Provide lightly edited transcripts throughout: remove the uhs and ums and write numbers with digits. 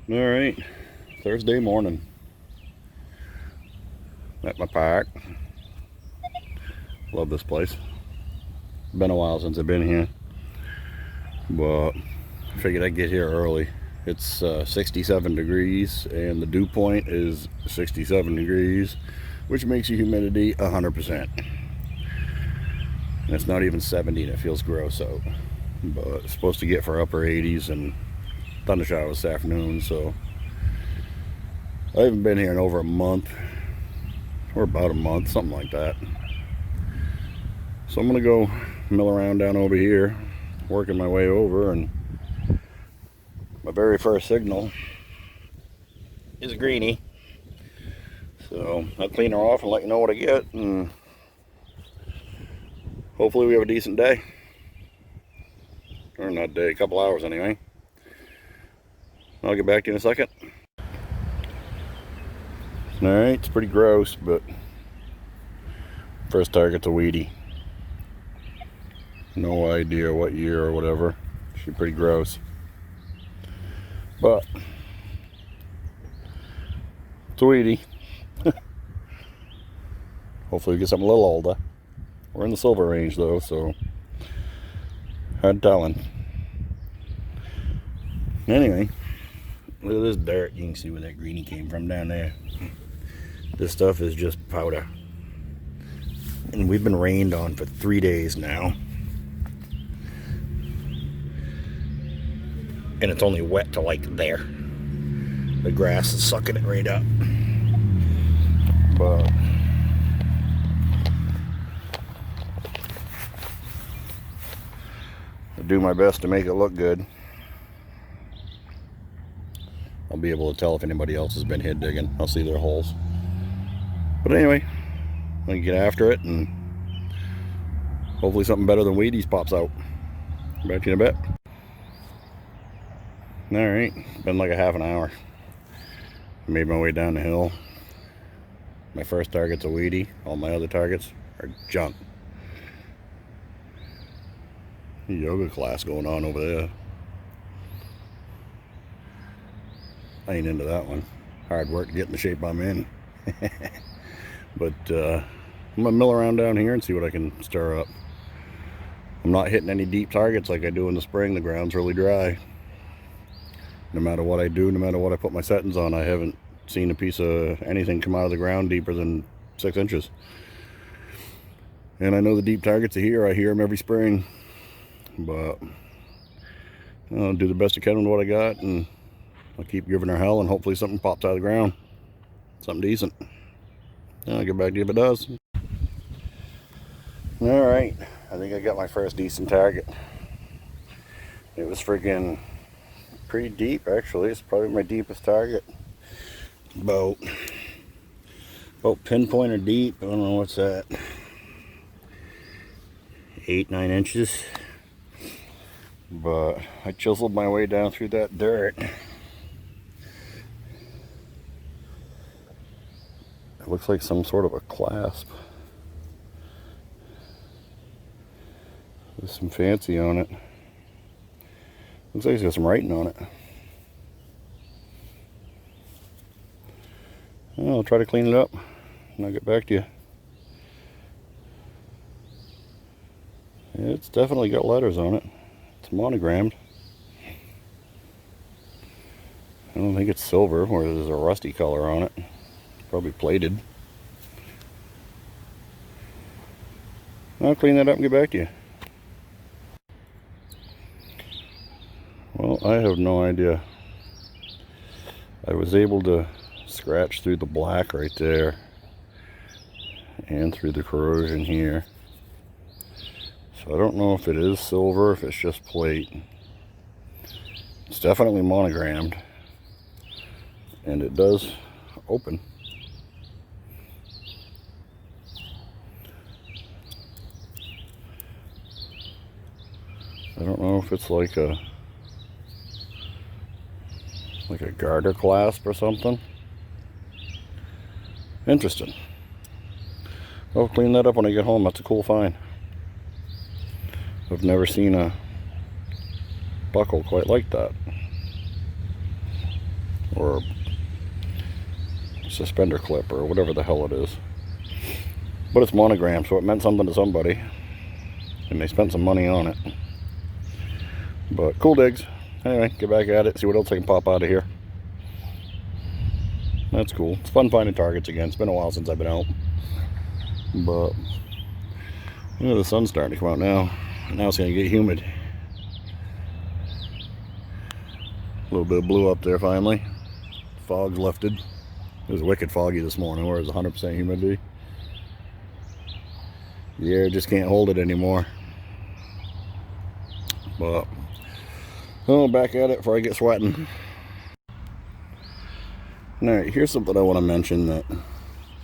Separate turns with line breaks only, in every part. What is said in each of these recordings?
All right, Thursday morning. At my park. Love this place. Been a while since I've been here, but I figured I'd get here early. It's 67 degrees and the dew point is 67 degrees, which makes your humidity 100%. And it's not even 70 and it feels gross out. But it's supposed to get for upper 80s and thunder showers this afternoon, so I haven't been here in over a month, or about a month, something like that. So I'm gonna go mill around down over here, working my way over, and my very first signal is a greenie. So I'll clean her off and let you know what I get, and hopefully we have a decent day. Or not day, a couple hours anyway. I'll get back to you in a second. Alright, it's pretty gross, but first target's a weedy. No idea what year or whatever. She's pretty gross. But it's a weedy. Hopefully we get something a little older. We're in the silver range though, so hard telling. Anyway, look at this dirt. You can see where that greenie came from down there. This stuff is just powder. And we've been rained on for 3 days now. And it's only wet to like there. The grass is sucking it right up. But I'll do my best to make it look good. I'll be able to tell if anybody else has been here digging. I'll see their holes. But anyway, I can get after it and hopefully something better than Wheaties pops out. Back to you in a bit. Alright, been like a half an hour. Made my way down the hill. My first target's a weedy. All my other targets are junk. Yoga class going on over there. I ain't into that one. Hard work to get in the shape I'm in. But I'm gonna mill around down here and see what I can stir up. I'm not hitting any deep targets like I do in the spring. The ground's really dry. No matter what I do, no matter what I put my settings on, I haven't seen a piece of anything come out of the ground deeper than 6 inches. And I know the deep targets are here. I hear them every spring. But I'll do the best I can with what I got, and I'll keep giving her hell, and hopefully something pops out of the ground. Something decent. I'll get back to you if it does. Alright, I think I got my first decent target. It was freaking pretty deep, actually. It's probably my deepest target. About pinpointer deep. I don't know what's that. 8-9 inches. But I chiseled my way down through that dirt. It looks like some sort of a clasp. There's some fancy on it. Looks like it's got some writing on it. I'll try to clean it up and I'll get back to you. It's definitely got letters on it. It's monogrammed. I don't think it's silver, or there's a rusty color on it. Probably plated. I'll clean that up and get back to you. Well, I have no idea. I was able to scratch through the black right there and through the corrosion here. So I don't know if it is silver, if it's just plate. It's definitely monogrammed, and it does open. I don't know if it's like a garter clasp or something. Interesting. I'll clean that up when I get home. That's a cool find. I've never seen a buckle quite like that. or suspender clip or whatever the hell it is. But it's monogrammed, so it meant something to somebody, and they spent some money on it. But cool digs. Anyway, get back at it, see what else I can pop out of here. That's cool. It's fun finding targets again. It's been a while since I've been out. But you know, the sun's starting to come out now. Now it's going to get humid. A little bit of blue up there finally. Fog's lifted. It was wicked foggy this morning where it was 100% humidity. The air just can't hold it anymore. But oh, back at it before I get sweating. Alright, here's something I want to mention that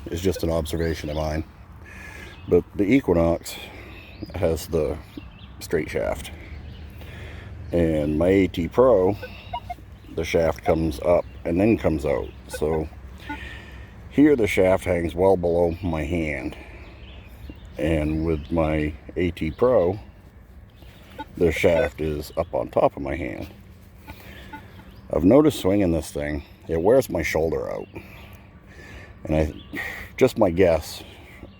is just an observation of mine. But the Equionx has the straight shaft, and my AT Pro, the shaft comes up and then comes out. So here the shaft hangs well below my hand, and with my AT Pro the shaft is up on top of my hand. I've noticed swinging this thing, it wears my shoulder out, and just my guess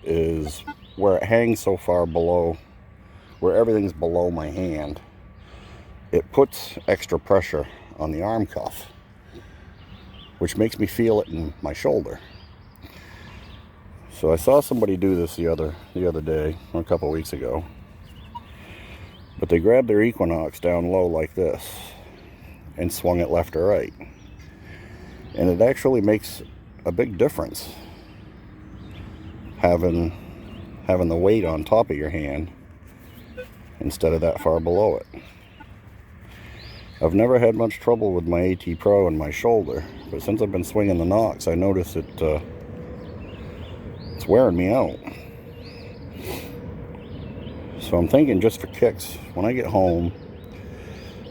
is where it hangs so far below, where everything's below my hand, it puts extra pressure on the arm cuff, which makes me feel it in my shoulder. So I saw somebody do this the other day, a couple of weeks ago, but they grabbed their Equionx down low like this and swung it left or right, and it actually makes a big difference having the weight on top of your hand instead of that far below it. I've never had much trouble with my AT Pro and my shoulder, but since I've been swinging the Nox, I notice it's wearing me out. So I'm thinking, just for kicks, when I get home,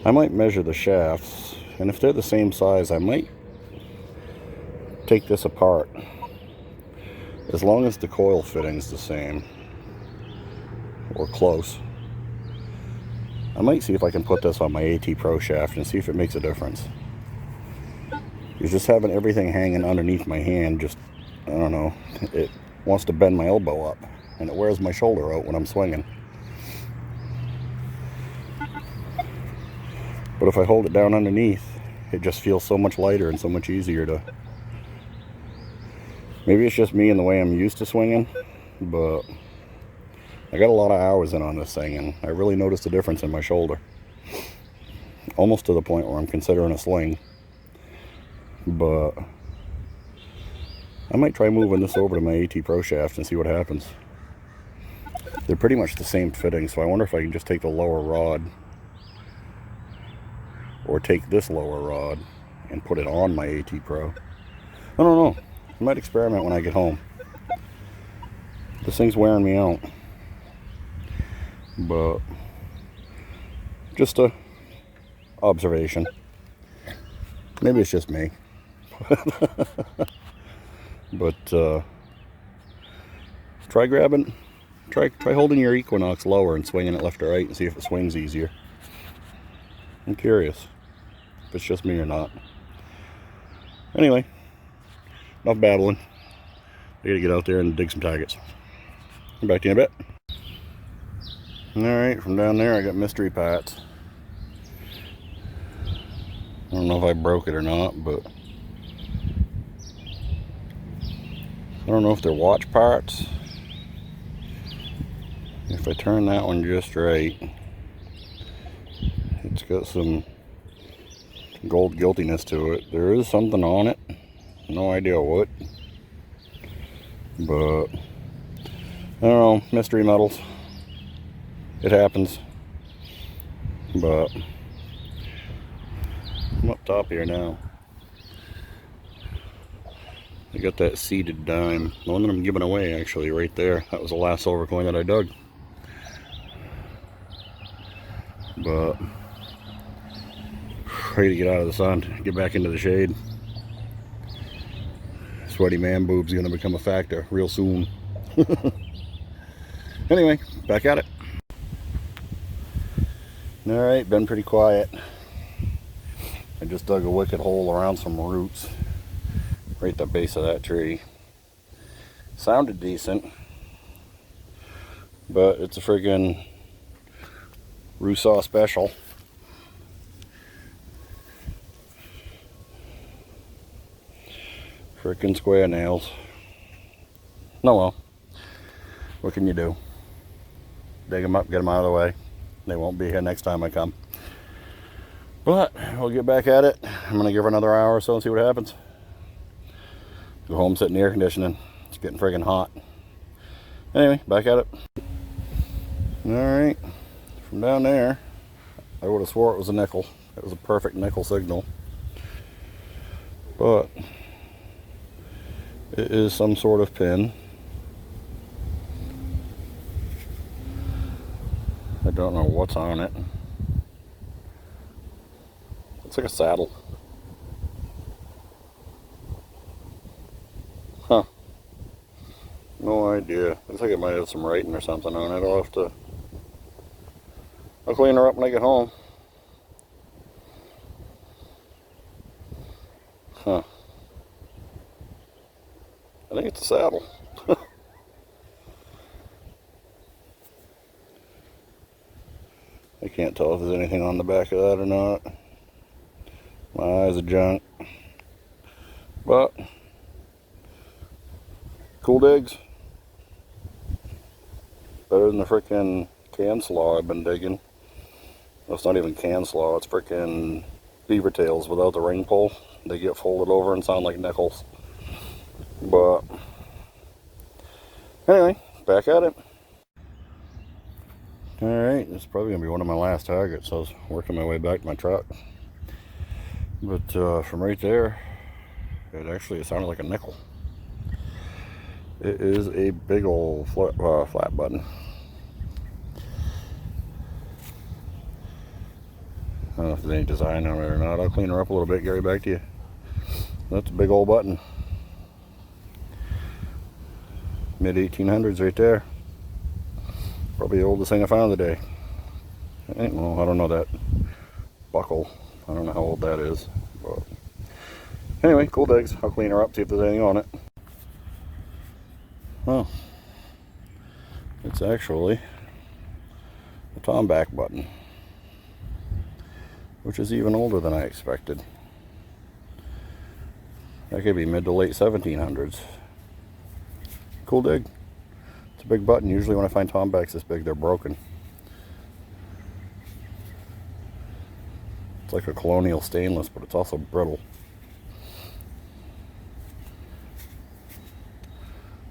I might measure the shafts, and if they're the same size, I might take this apart, as long as the coil fitting's the same or close. I might see if I can put this on my AT Pro shaft and see if it makes a difference. It's just having everything hanging underneath my hand, just, I don't know, it wants to bend my elbow up, and it wears my shoulder out when I'm swinging. But if I hold it down underneath, it just feels so much lighter and so much easier to... Maybe it's just me and the way I'm used to swinging, but I got a lot of hours in on this thing, and I really noticed a difference in my shoulder. Almost to the point where I'm considering a sling. But I might try moving this over to my AT Pro shaft and see what happens. They're pretty much the same fitting, so I wonder if I can just take the lower rod, or take this lower rod and put it on my AT Pro. I don't know. I might experiment when I get home. This thing's wearing me out. But just a observation. Maybe it's just me. But try holding your Equionx lower and swinging it left or right and see if it swings easier. I'm curious if it's just me or not. Anyway, enough babbling. I gotta get out there and dig some targets. Come back to you in a bit. Alright, from down there I got mystery parts. I don't know if I broke it or not, but I don't know if they're watch parts. If I turn that one just right, it's got some gold guiltiness to it. There is something on it. No idea what. But I don't know, mystery metals. It happens. But I'm up top here now. I got that seeded dime. The one that I'm giving away, actually, right there. That was the last silver coin that I dug. But ready to get out of the sun, get back into the shade. Sweaty man boob's gonna become a factor real soon. Anyway, back at it. Alright, been pretty quiet. I just dug a wicked hole around some roots right at the base of that tree. Sounded decent, but it's a friggin' Roosaw special. Frickin' square nails. No, well, what can you do? Dig them up, get them out of the way. They won't be here next time I come. But we'll get back at it. I'm gonna give her another hour or so and see what happens. Go home, sit in the air conditioning. It's getting friggin' hot. Anyway, back at it. Alright, from down there, I would have swore it was a nickel. It was a perfect nickel signal. But it is some sort of pin. I don't know what's on it. It's like a saddle. Huh. No idea. I think it might have some writing or something on it. I'll clean her up when I get home. Huh. I think it's a saddle. I can't tell if there's anything on the back of that or not. My eyes are junk. But cool digs. Better than the frickin' can slaw I've been digging. Well, it's not even can slaw, it's frickin' beaver tails without the ring pull. They get folded over and sound like nickels. But anyway, back at it. Alright, this is probably going to be one of my last targets. I was working my way back to my truck. But from right there, it sounded like a nickel. It is a big old flat button. I don't know if there's any design on it or not. I'll clean her up a little bit, get right back to you. That's a big old button. Mid 1800s right there. Probably the oldest thing I found today. Well, I don't know that buckle. I don't know how old that is. But anyway, cool digs. I'll clean her up, see if there's anything on it. Well, it's actually a tomback button, which is even older than I expected. That could be mid to late 1700s. Cool dig. It's a big button. Usually when I find tombacks this big, they're broken. It's like a colonial stainless, but it's also brittle.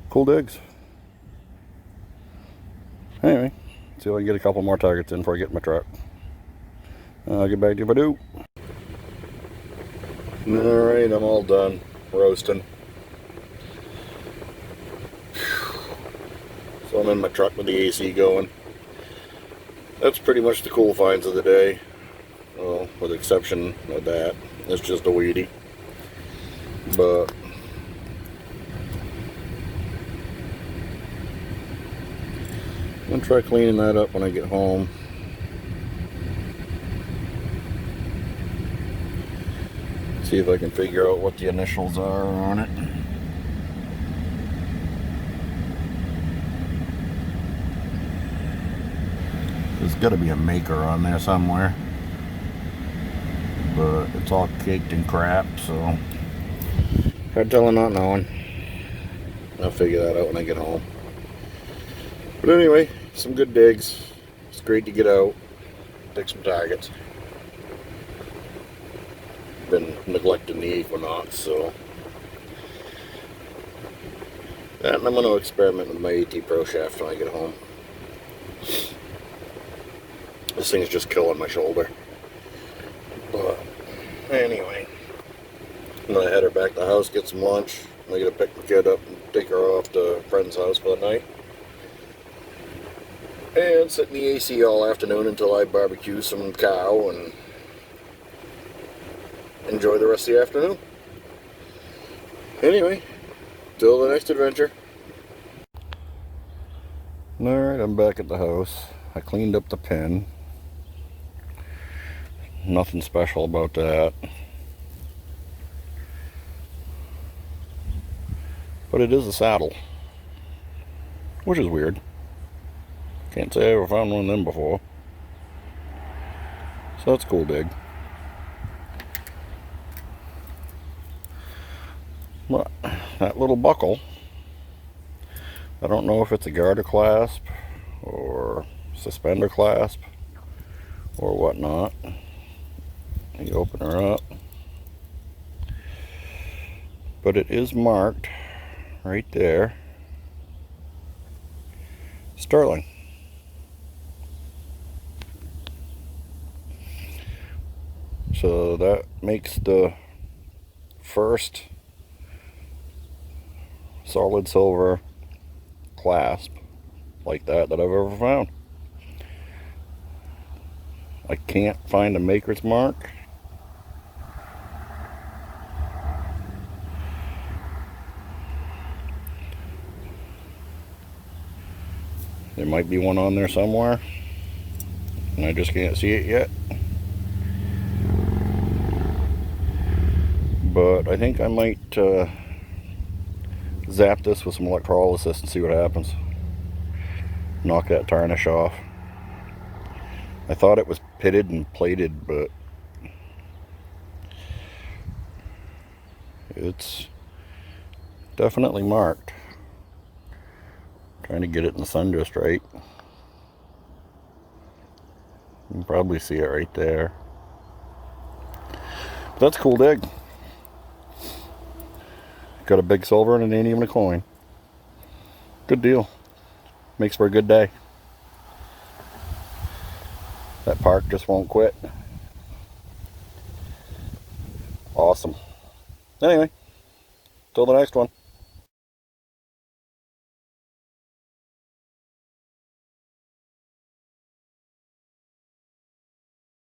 Cool digs. Anyway, see if I can get a couple more targets in before I get in my truck. I'll get back to you if I do. Alright, I'm all done roasting. So I'm in my truck with the AC going. That's pretty much the cool finds of the day. Well, with the exception of that. It's just a weedy. But I'm going to try cleaning that up when I get home. See if I can figure out what the initials are on it. There's got to be a maker on there somewhere. But it's all caked in crap, so hard telling not knowing. I'll figure that out when I get home. But anyway, some good digs. It's great to get out, dig some targets. Been neglecting the Equionx, so. And I'm going to experiment with my AT Pro shaft when I get home. This thing's just killing my shoulder. But anyway, I'm going to head her back to the house, get some lunch. I'm going to pick my kid up and take her off to a friend's house for the night. And sit in the AC all afternoon until I barbecue some cow and enjoy the rest of the afternoon. Anyway, till the next adventure. Alright, I'm back at the house. I cleaned up the pen. Nothing special about that. But it is a saddle, which is weird. Can't say I ever found one of them before. So that's a cool dig. But that little buckle, I don't know if it's a garter clasp or suspender clasp or whatnot. You open her up, but it is marked right there, sterling. So that makes the first solid silver clasp like that I've ever found. I can't find a maker's mark. There might be one on there somewhere, and I just can't see it yet. But I think I might zap this with some electrolysis and see what happens. Knock that tarnish off. I thought it was pitted and plated, but it's definitely marked. Trying to get it in the sun just right. You can probably see it right there. But that's a cool dig. Got a big silver and it ain't even a coin. Good deal. Makes for a good day. That park just won't quit. Awesome. Anyway, till the next one.